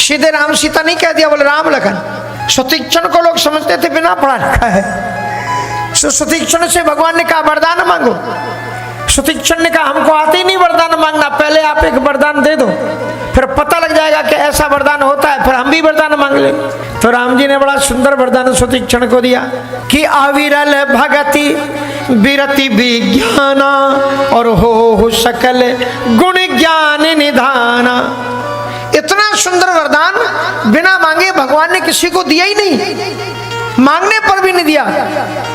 सीधे राम सीता नहीं कह दिया, बोले राम लखन। सुतीक्षण को लोग समझते थे बिना पढ़ा लिखा है। सुतीक्षण से भगवान ने कहा वरदान मांगो। सुतीक्षण ने कहा हमको आते ही नहीं वरदान मांगना, पहले आप एक वरदान दे दो, फिर पता लग जाएगा कि ऐसा वरदान होता है, फिर हम भी वरदान मांग ले। तो राम जी ने बड़ा सुंदर वरदान सुतीक्षण को दिया कि अविरल भगति विरति विज्ञाना और हो सकल गुण ज्ञान निधाना। इतना सुंदर वरदान बिना मांगे भगवान ने किसी को दिया ही नहीं, मांगने पर भी नहीं दिया।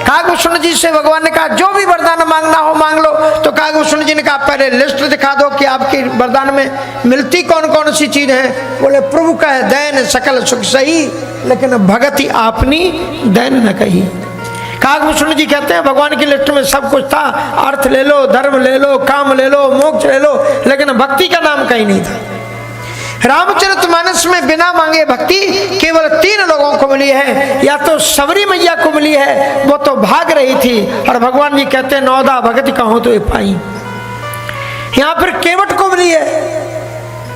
कागभूषण जी से भगवान ने कहा जो भी वरदान मांगना हो मांग लो। तो कागभूषण जी ने कहा पहले लिस्ट दिखा दो कि आपके वरदान में मिलती कौन कौन सी चीज है। बोले प्रभु का है दैन सकल सुख सही, लेकिन भगति आपनी दैन न कही। कागभूषण जी कहते हैं भगवान की लिस्ट में सब कुछ था, अर्थ ले लो, धर्म ले लो, काम ले लो, मोक्ष ले लो, लेकिन भक्ति का नाम कहीं नहीं था। रामचरितमानस में बिना मांगे भक्ति केवल 3 लोगों को मिली है। या तो सबरी मैया को मिली है, वो तो भाग रही थी, और भगवान जी कहते हैं नौदा भगति कहूं तो ये पाई। यहाँ फिर केवट को मिली है,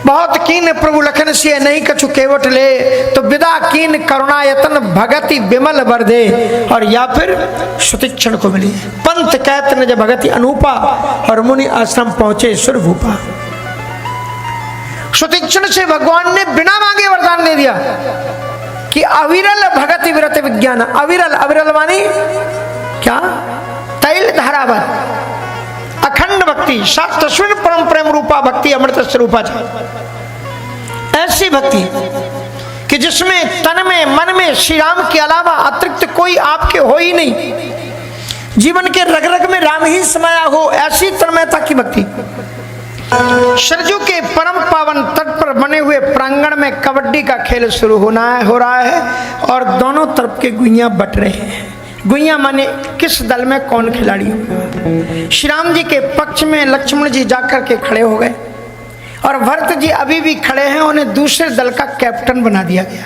बहुत कीन प्रभु लखन से नहीं कछु केवट ले, तो विदा कीन करुणा यतन भगति विमल वर दे। और या फिर सुतीक्षण को मिली है, पंथ कहत न जब भगति अनूपा, और मुनि आश्रम पहुंचे सुर भूपा। सुतीक्षण से भगवान ने बिना मांगे वरदान दे दिया कि अविरल भगति विरत विज्ञान। अविरल, अविरल मानी क्या? तैल धारावत अखंड भक्ति, शास्त्रस्विन परम प्रेम रूपा भक्ति अमृत स्वरूपा। ऐसी भक्ति कि जिसमें तन में मन में श्री राम के अलावा अतिरिक्त कोई आपके हो ही नहीं, जीवन के रग रग में राम ही समाया हो, ऐसी तन्मयता की भक्ति। सरजू के परम पावन तट पर बने हुए प्रांगण में कबड्डी का खेल शुरू हो रहा है, और दोनों तरफ के गुइयां बट रहे हैं। गुइयां माने किस दल में कौन खिलाड़ी होगा। श्री राम जी के पक्ष में लक्ष्मण जी जाकर के खड़े हो गए, और भरत जी अभी भी खड़े हैं, उन्हें दूसरे दल का कैप्टन बना दिया गया।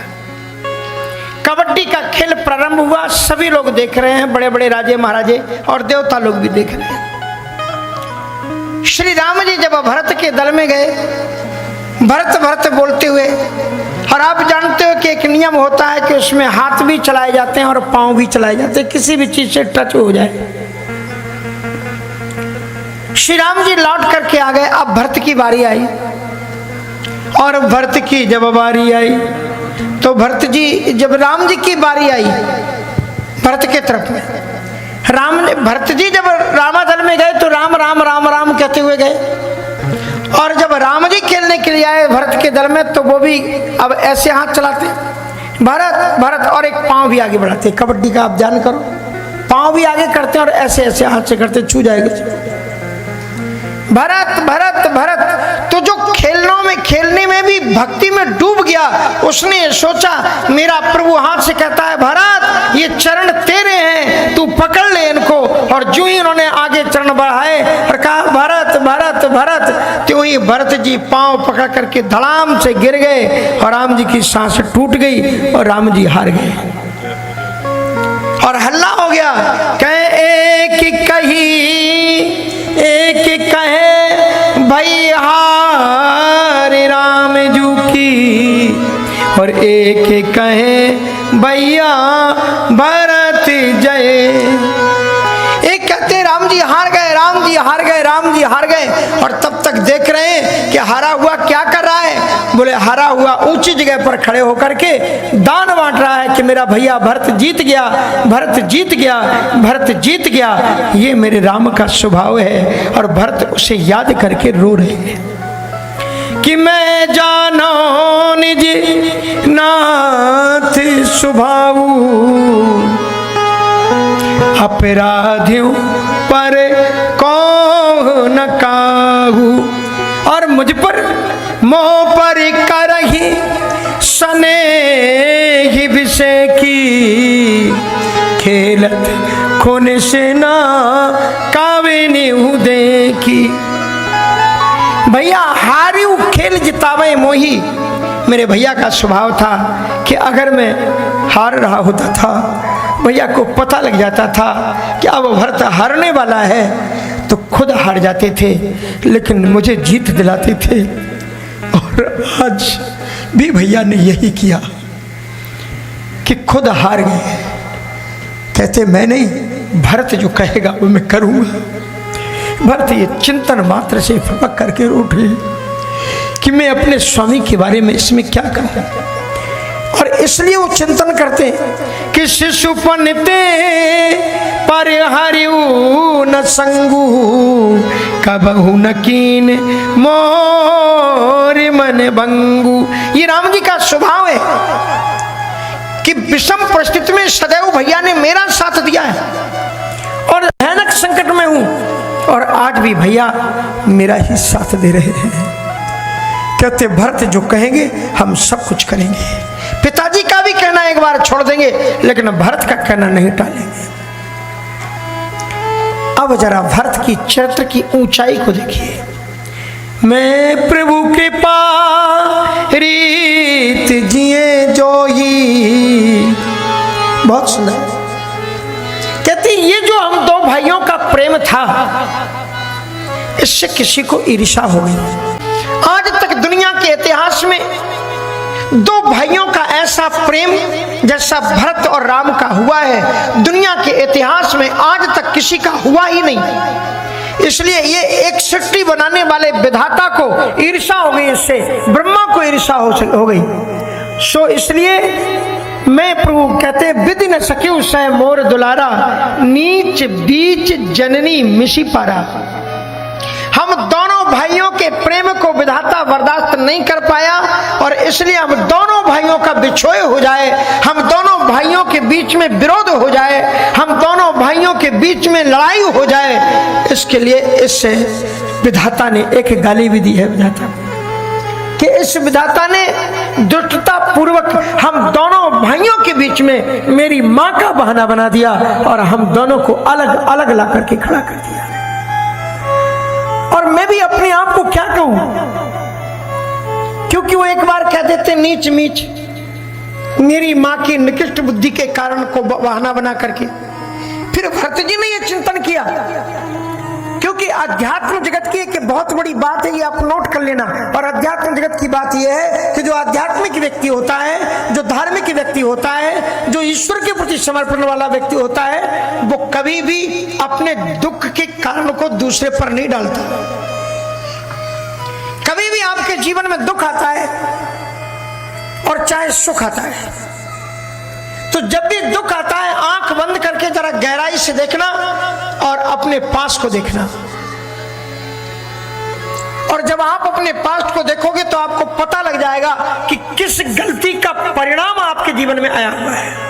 कबड्डी का खेल प्रारंभ हुआ, सभी लोग देख रहे हैं, बड़े बड़े राजे महाराजे और देवता लोग भी देख रहे हैं। श्री राम जी जब भरत के दल में गए, भरत भरत बोलते हुए, और आप जानते हो कि एक नियम होता है कि उसमें हाथ भी चलाए जाते हैं और पांव भी चलाए जाते हैं, किसी भी चीज से टच हो जाए। श्री राम जी लौट करके आ गए। अब भरत की बारी आई, और भरत की जब बारी आई तो भरत जी, जब राम जी की बारी आई भरत के तरफ में, भरत जी जब रामादल में गए तो राम राम राम राम कहते हुए गए, और जब राम जी खेलने के लिए आए भरत के दल में, तो वो भी अब ऐसे हाथ चलाते भरत भरत, और एक पांव भी आगे बढ़ाते। कबड्डी का आप ध्यान करो, पांव भी आगे करते हैं और ऐसे ऐसे हाथ से करते, छू जाएगा। भरत भरत भरत, तो जो खेलने में भी भक्ति में डूब गया, उसने सोचा मेरा प्रभु हाथ से कहता है भरत ये चरण तेरे हैं, तू पकड़ ले इनको। और जो ही उन्होंने आगे चरण बढ़ाए और कहा भरत भरत भरत, तो ही भरत जी पांव पकड़ करके धड़ाम से गिर गए, और राम जी की सांस टूट गई और राम जी हार गए। और हल्ला हो गया, कहे एक कहे भाई हार राम जू की, और एक कहे भैया भरत जय। एक कहते राम जी हार गए, राम जी हार गए, राम जी हार गए, और तब तक देख रहे हैं कि हारा हुआ क्या कर रहा है। बोले हारा हुआ ऊंची जगह पर खड़े होकर के दान बांट रहा है कि मेरा भैया भरत जीत गया, भरत जीत गया, भरत जीत गया। ये मेरे राम का स्वभाव है। और भरत उसे याद करके रो रहे हैं कि मैं जानो निज नाथ स्वभाव, अपराधियों पर कौन काहू, और मुझ पर मोह पर करही स्नेह विषय की, खेलत खून से ना काविनी देखी। भैया हारियू खेल जितावे मोही, मेरे भैया का स्वभाव था कि अगर मैं हार रहा होता था, भैया को पता लग जाता था कि अब भरत हारने वाला है, तो खुद हार जाते थे, लेकिन मुझे जीत दिलाते थे। और आज भी भैया ने यही किया कि खुद हार गए। कहते मैं नहीं, भरत जो कहेगा वो मैं करूंगा। भरत ये चिंतन मात्र से फपक करके उठे कि मैं अपने स्वामी के बारे में इसमें क्या करूं। और इसलिए वो चिंतन करते कि शिशुपनते पर हरिऊ न संगू कबहु न कीन मोर मन भंगू। ये राम जी का स्वभाव है कि विषम परिस्थिति में सदैव भैया ने मेरा साथ दिया है और भयानक संकट में हूं और आज भी भैया मेरा ही साथ दे रहे हैं। कहते भरत जो कहेंगे हम सब कुछ करेंगे। पिताजी का भी कहना एक बार छोड़ देंगे लेकिन भरत का कहना नहीं टालेंगे। अब जरा भरत की चरित्र की ऊंचाई को देखिए। मैं प्रभु कृपा रीत जिए जो ही, बहुत सुंदर। कहती ये जो हम दो भाइयों का प्रेम था इससे किसी को ईर्ष्या हो गई। आज तक दुनिया के इतिहास में दो भाइयों का ऐसा प्रेम जैसा भरत और राम का हुआ है दुनिया के इतिहास में आज तक किसी का हुआ ही नहीं। इसलिए ये एक सृष्टि बनाने वाले विधाता को ईर्ष्या हो गई, इससे ब्रह्मा को ईर्ष्या हो गई। सो इसलिए मैं प्रभु कहते विधि न सके सह मोर दुलारा, नीच बीच जननी मिशी पारा। हम दोनों भाइयों के प्रेम को विधाता बर्दाश्त नहीं कर पाया और इसलिए हम दोनों भाइयों का बिछोए हो जाए, हम दोनों भाइयों के बीच में विरोध हो जाए, हम दोनों भाइयों के बीच में लड़ाई हो जाए। इसके लिए इससे विधाता ने एक गाली भी दी है विधाता कि इस विधाता ने दुष्टता पूर्वक हम दोनों भाइयों के बीच में मेरी मां का बहाना बना दिया और हम दोनों को अलग अलग ला करके खड़ा कर दिया। और मैं भी अपने आप को क्या कहूं, क्योंकि वो एक बार कह देते नीच मीच, मेरी मां की निकृष्ट बुद्धि के कारण को बहाना बना करके। फिर भरत जी ने ये चिंतन किया, क्योंकि अध्यात्म जगत की एक बहुत बड़ी बात है, ये आप नोट कर लेना। और अध्यात्म जगत की बात यह है कि जो आध्यात्मिक व्यक्ति होता है, जो धार्मिक व्यक्ति होता है, जो ईश्वर के प्रति समर्पण वाला व्यक्ति होता है, वो कभी भी अपने दुख के कारण को दूसरे पर नहीं डालता। कभी भी आपके जीवन में दुख आता है और चाहे सुख आता है, तो जब भी दुख आता है आंख बंद करके जरा गहराई से देखना और अपने पास को देखना। और जब आप अपने पास्ट को देखोगे तो आपको पता लग जाएगा कि किस गलती का परिणाम आपके जीवन में आया हुआ है।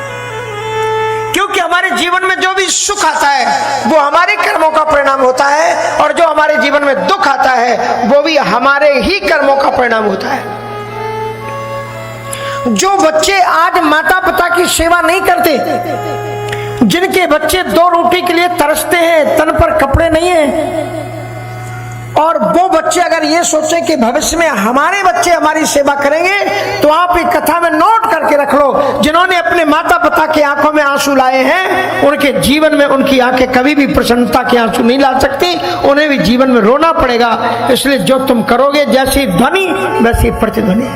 क्योंकि हमारे जीवन में जो भी सुख आता है वो हमारे कर्मों का परिणाम होता है और जो हमारे जीवन में दुख आता है वो भी हमारे ही कर्मों का परिणाम होता है। जो बच्चे आज माता पिता की सेवा नहीं करते, जिनके बच्चे दो रोटी के लिए तरसते हैं, तन पर कपड़े नहीं हैं, और वो बच्चे अगर ये सोचे कि भविष्य में हमारे बच्चे हमारी सेवा करेंगे, तो आप एक कथा में नोट करके रख लो, जिन्होंने अपने माता पिता की आंखों में आंसू लाए हैं उनके जीवन में उनकी आंखें कभी भी प्रसन्नता के आंसू नहीं ला सकती, उन्हें भी जीवन में रोना पड़ेगा। इसलिए जो तुम करोगे, जैसी ध्वनि वैसी प्रतिध्वनि।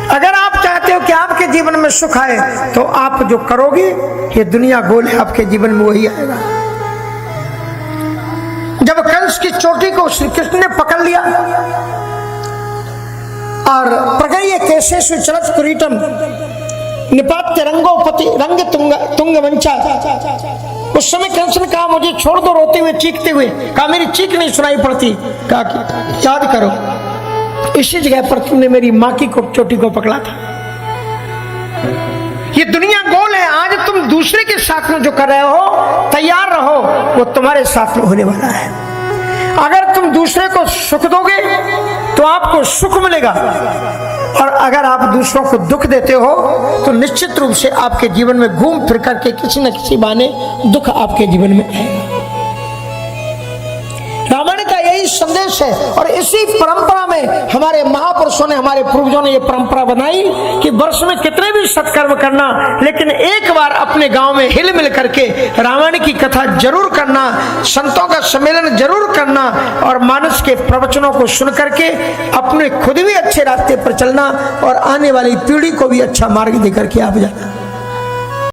अगर आप चाहते हो कि आपके जीवन में सुख आए तो आप जो करोगे, ये दुनिया गोल है, आपके जीवन में वही आएगा। जब कंस की चोटी को श्री कृष्ण ने पकड़ लिया और प्रगय कैसे सुचलत कुरीटम निपात्य रंगोपति रंग तुंग वंचा, उस समय कंस ने कहा मुझे छोड़ दो, रोते हुए चीखते हुए कहा मेरी चीख नहीं सुनाई पड़ती। कहा कि याद करो इसी जगह पर तुमने मेरी मां की चोटी को पकड़ा था। ये दुनिया गोल है, आज तुम दूसरे के साथ में जो कर रहे हो तैयार रहो, वो तुम्हारे साथ में होने वाला है। अगर तुम दूसरे को सुख दोगे तो आपको सुख मिलेगा, और अगर आप दूसरों को दुख देते हो तो निश्चित रूप से आपके जीवन में घूम फिर करके किसी न किसी बहाने दुख आपके जीवन में आएगा। रामायण का यही संदेश है। और इसी परंपरा में हमारे महापुरुषों ने, हमारे पूर्वजों ने ये परंपरा बनाई कि वर्ष में कितने भी सत्कर्म करना, लेकिन एक बार अपने गांव में हिल मिल करके रामायण की कथा जरूर करना, संतों का सम्मेलन जरूर करना और मानस के प्रवचनों को सुन करके अपने खुद भी अच्छे रास्ते पर चलना और आने वाली पीढ़ी को भी अच्छा मार्ग देकर के आप जाना।